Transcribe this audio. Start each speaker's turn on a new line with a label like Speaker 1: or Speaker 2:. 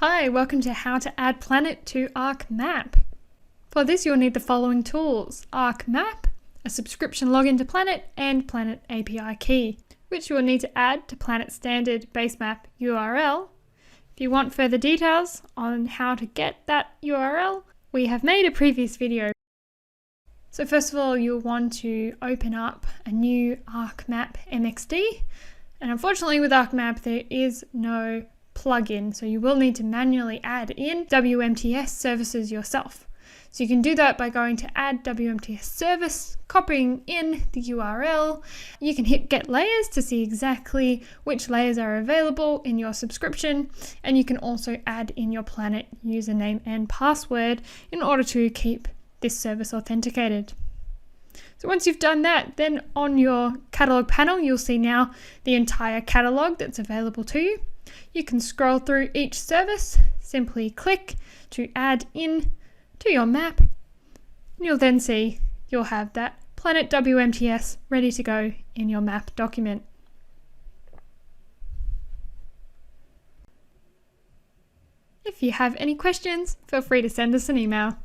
Speaker 1: Hi, welcome to how to add planet to ArcMap. For this you'll need the following tools: ArcMap, a subscription login to Planet, and Planet API key, which you will need to add to Planet standard basemap URL. If you want further details on how to get that URL, we have made a previous video. So first of all, you'll want to open up a new ArcMap MXD, and unfortunately with ArcMap there is no plugin, so you will need to manually add in WMTS services yourself. So you can do that by going to add WMTS service, copying in the URL. You can hit get layers to see exactly which layers are available in your subscription, and you can also add in your Planet username and password in order to keep this service authenticated. So once you've done that, then on your catalog panel you'll see now the entire catalog that's available to you. You can scroll through each service, simply click to add in to your map, and you'll then see you'll have that Planet WMTS ready to go in your map document. If you have any questions, feel free to send us an email.